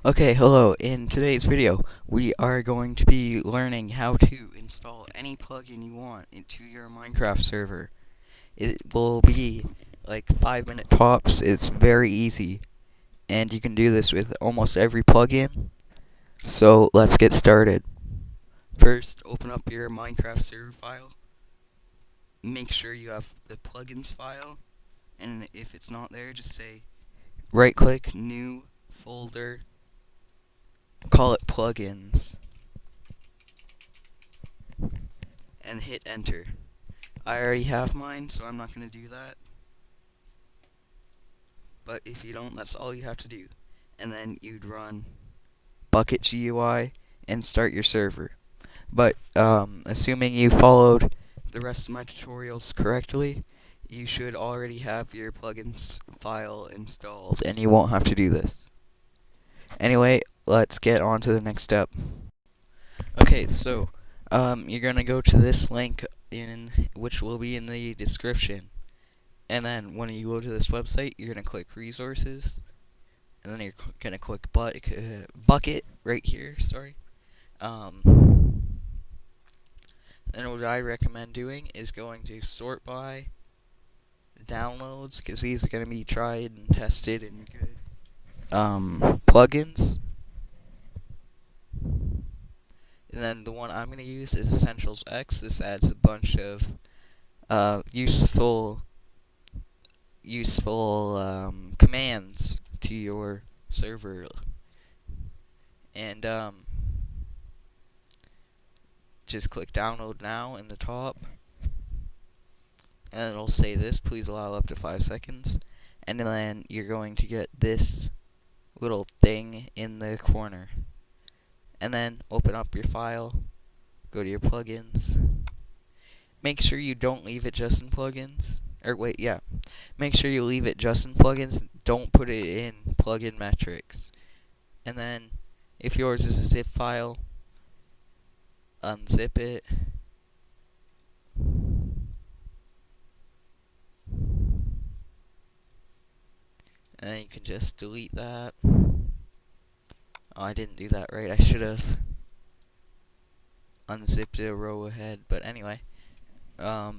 Okay, hello. In today's video, we are going to be learning how to install any plugin you want into your Minecraft server. It will be like 5-minute tops. It's very easy, and you can do this with almost every plugin. So let's get started. First, open up your Minecraft server file. Make sure you have the plugins file, and if it's not there, just say right-click, new folder, call it plugins, and hit enter. I already have mine, so I'm not going to do that. But if you don't, that's all you have to do. And then you'd run bucket GUI and start your server. But assuming you followed the rest of my tutorials correctly, you should already have your plugins file installed, and you won't have to do this. Anyway, let's get on to the next step. Okay, so you're going to go to this link which will be in the description. And then when you go to this website, you're going to click resources, and then you're going to click bucket right here, sorry. And what I recommend doing is going to sort by downloads, because these are going to be tried and tested and good plugins. And then the one I'm going to use is Essentials X. This adds a bunch of useful commands to your server, and just click download now in the top, and it'll say this, please allow up to 5 seconds, and then you're going to get this little thing in the corner, and then open up your file, go to your plugins, make sure you don't leave it just in plugins. Make sure you leave it just in plugins. Don't put it in plugin metrics. And then, if yours is a zip file, unzip it. And then you can just delete that. Oh, I didn't do that right. I should have unzipped it a row ahead. But anyway, you're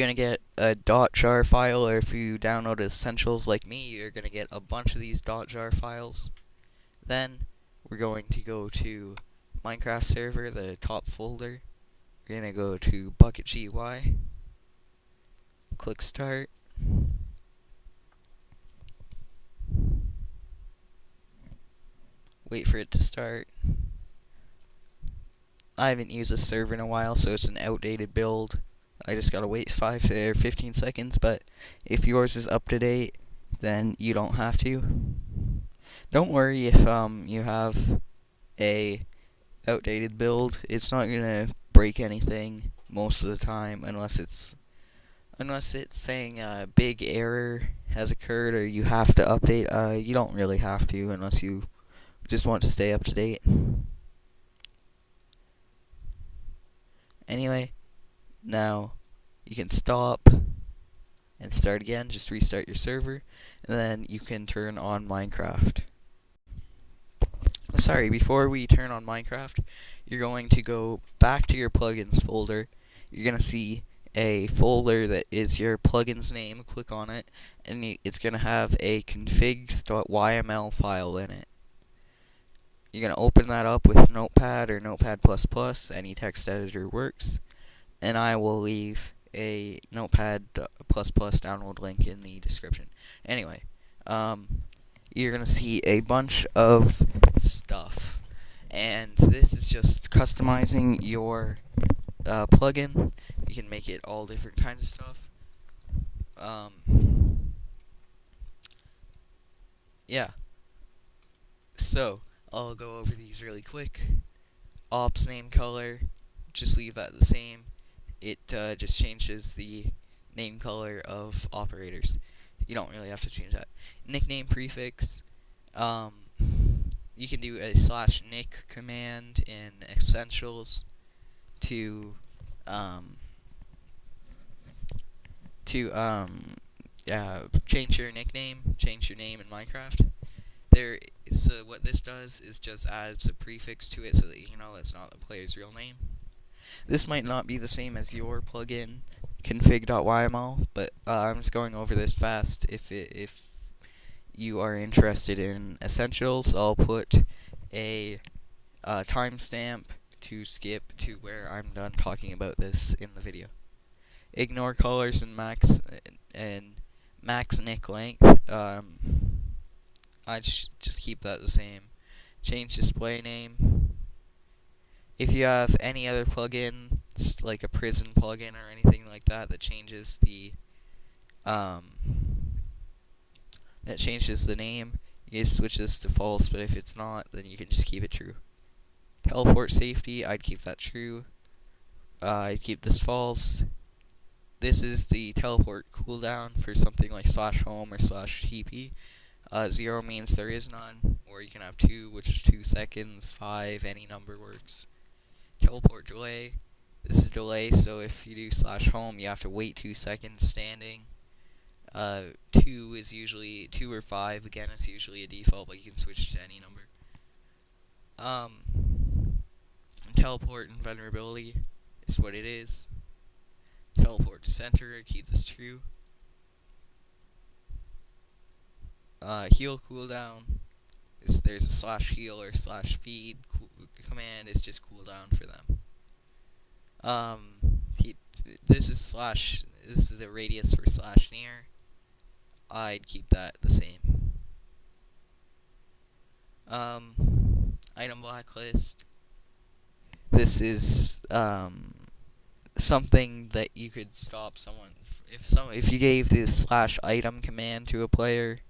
going to get a .jar file, or if you download Essentials like me, you're going to get a bunch of these .jar files. Then, we're going to go to Minecraft server, the top folder. We're going to go to bucket GUI, click start. Wait for it to start. I haven't used this server in a while, so it's an outdated build. I just gotta wait 5 or 15 seconds, but if yours is up to date, then you don't have to. Don't worry if you have a outdated build. It's not gonna break anything most of the time, unless it's saying a big error has occurred or you have to update. You don't really have to unless you just want to stay up to date. Anyway, now you can stop and start again. Just restart your server, and then you can turn on Minecraft. Sorry, before we turn on Minecraft, you're going to go back to your plugins folder. You're going to see a folder that is your plugin's name. Click on it, and it's going to have a configs.yml file in it. You're going to open that up with Notepad or Notepad++, any text editor works, and I will leave a Notepad++ download link in the description. Anyway, you're going to see a bunch of stuff, and this is just customizing your plugin. You can make it all different kinds of stuff. Yeah, so I'll go over these really quick. Ops name color, just leave that the same. It just changes the name color of operators. You don't really have to change that. Nickname prefix, you can do a /nick command in Essentials to change your nickname, change your name in Minecraft. There, so what this does is just adds a prefix to it so that you know it's not the player's real name. This might not be the same as your plugin config.yml, but I'm just going over this fast. If you are interested in essentials, I'll put a timestamp to skip to where I'm done talking about this in the video. Ignore colors and max nick length. I just keep that the same. Change display name. If you have any other plugin, like a prison plugin or anything like that, that changes the name, you just switch this to false. But if it's not, then you can just keep it true. Teleport safety, I'd keep that true. I'd keep this false. This is the teleport cooldown for something like /home or /tp. 0 means there is none, or you can have 2, which is 2 seconds, 5, any number works. Teleport delay, this is delay, so if you do /home, you have to wait 2 seconds standing. 2 is usually 2 or 5, again, it's usually a default, but you can switch to any number. Teleport invulnerability is what it is. Teleport to center, keep this true. Heal cooldown, there's a /heal or /feed command, it's just cooldown for them. This is the radius for /near. I'd keep that the same. Item blacklist. This is something that you could stop someone if you gave this /item command to a player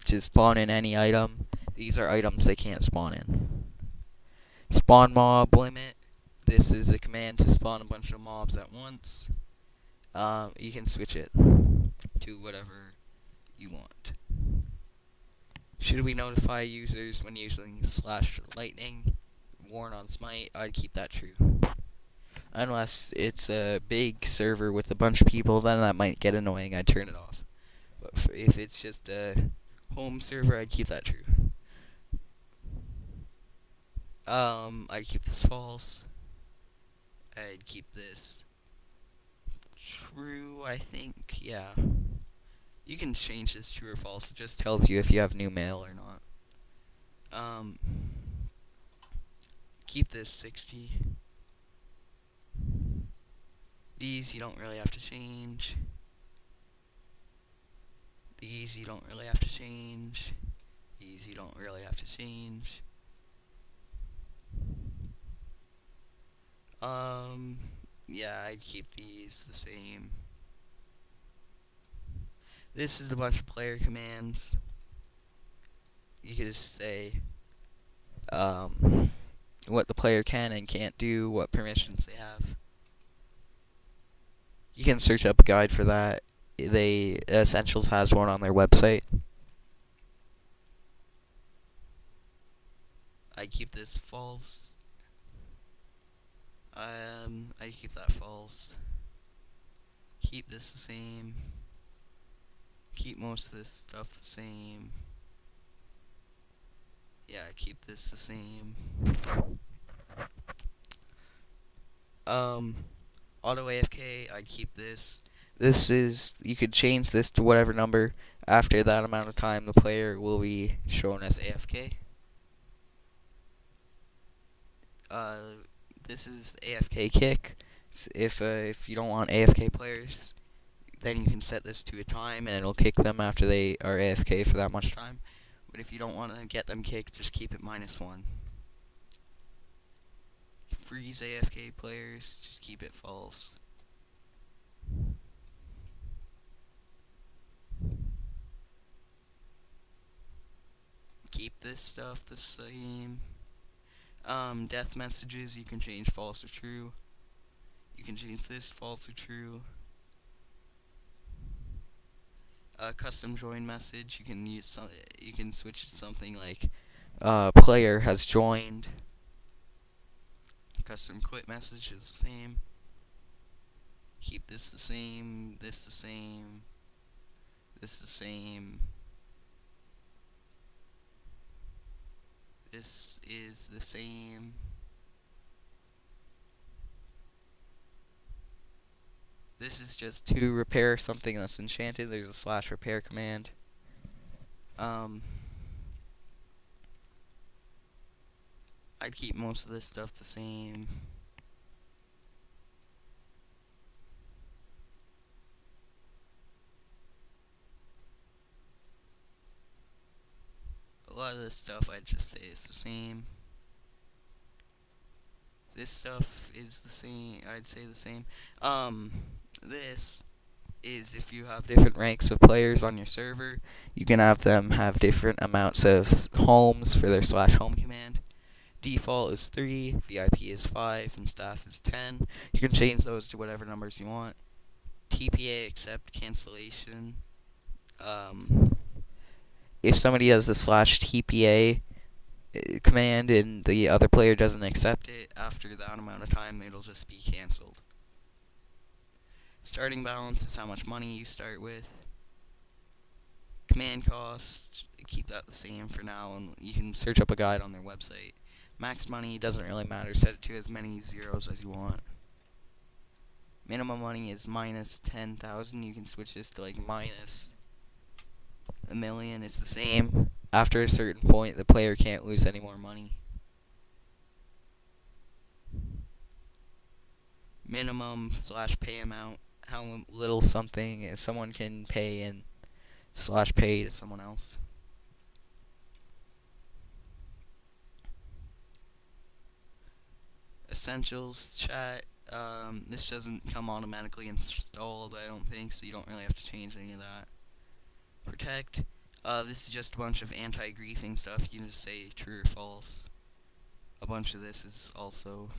to spawn in any item. These are items they can't spawn in. Spawn mob limit. This is a command to spawn a bunch of mobs at once. You can switch it to whatever you want. Should we notify users when using /lightning? Warn on Smite, I'd keep that true. Unless it's a big server with a bunch of people, then that might get annoying, I'd turn it off. But if it's just a home server, I'd keep that true. I'd keep this false. I'd keep this true, I think, yeah. You can change this true or false, it just tells you if you have new mail or not. Keep this 60. These you don't really have to change. These you don't really have to change. These you don't really have to change. Yeah, I'd keep these the same. This is a bunch of player commands. You could just say what the player can and can't do, what permissions they have. You can search up a guide for that. Essentials has one on their website. I keep this false. I keep that false. Keep this the same. Keep most of this stuff the same. Yeah, keep this the same. Auto AFK, I'd keep this. This is, you could change this to whatever number. After that amount of time, the player will be shown as AFK. This is AFK kick. If you don't want AFK players, then you can set this to a time and it'll kick them after they are AFK for that much time. But if you don't want to get them kicked, just keep it -1. Freeze AFK players, just keep it false. Keep this stuff the same. Death messages, you can change false or true. You can change this false or true. Custom join message, you can use you can switch to something like player has joined. Custom quit message is the same. Keep this the same, this the same, this the same. This is the same. This is just to repair something that's enchanted. There's a slash repair command. Um, I'd keep most of this stuff the same. A lot of this stuff I'd just say is the same. This stuff is the same. I'd say the same. This is if you have different ranks of players on your server, you can have them have different amounts of homes for their slash home command. Default is 3, VIP is 5, and staff is 10. You can change those to whatever numbers you want. TPA accept cancellation. If somebody has the slash TPA command and the other player doesn't accept it, after that amount of time, it'll just be cancelled. Starting balance is how much money you start with. Command cost, keep that the same for now, and you can search up a guide on their website. Max money doesn't really matter, set it to as many zeros as you want. Minimum money is minus 10,000. You can switch this to like minus a million. It's the same. After a certain point, the player can't lose any more money. Minimum slash pay amount, how little something someone can pay and slash pay to someone else. Essentials chat. This doesn't come automatically installed, I don't think, so you don't really have to change any of that. Protect. This is just a bunch of anti-griefing stuff. You can just say true or false. A bunch of this is also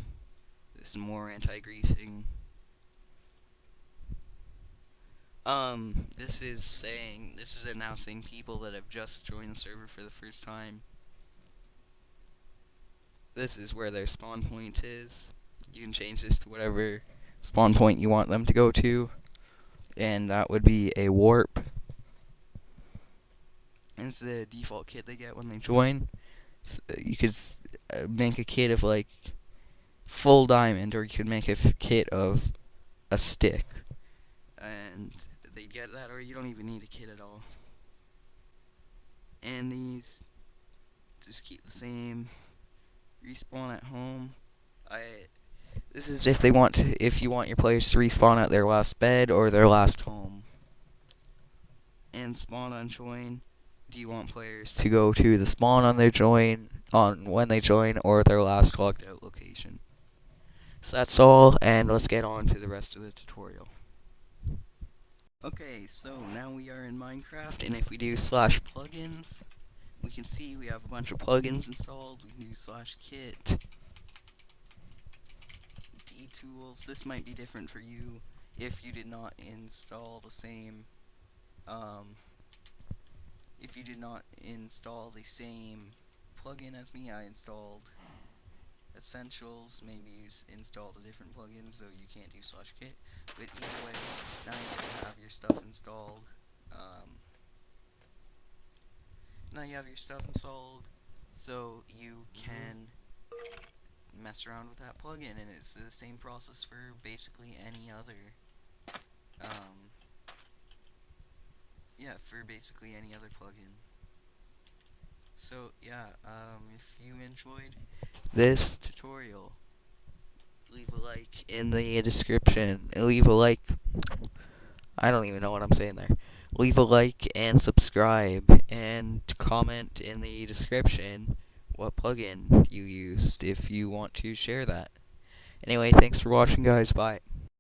more anti-griefing. This is announcing people that have just joined the server for the first time. This is where their spawn point is. You can change this to whatever spawn point you want them to go to, and that would be a warp. And it's the default kit they get when they join. So you could make a kit of like full diamond, or you could make a kit of a stick, and they'd get that, or you don't even need a kit at all. And these just keep the same. Respawn at home. This is if you want your players to respawn at their last bed or their last home. And spawn on join. Do you want players to go to the spawn on when they join, or their last logged out location? So that's all, and let's get on to the rest of the tutorial. Okay, so now we are in Minecraft, and if we do slash plugins, we can see we have a bunch of plugins installed. We can do slash kit, tools. This might be different for you if you did not install the same plugin as me. I installed essentials. Maybe you installed a different plugin, so you can't do slash kit. But either way, now you have your stuff installed. Now you have your stuff installed, so you can mess around with that plugin, and it's the same process for basically any other plugin. So yeah, if you enjoyed this tutorial, leave a like in the description. Leave a like. I don't even know what I'm saying there. Leave a like and subscribe, and comment in the description what plugin you used if you want to share that. Anyway, thanks for watching, guys. Bye.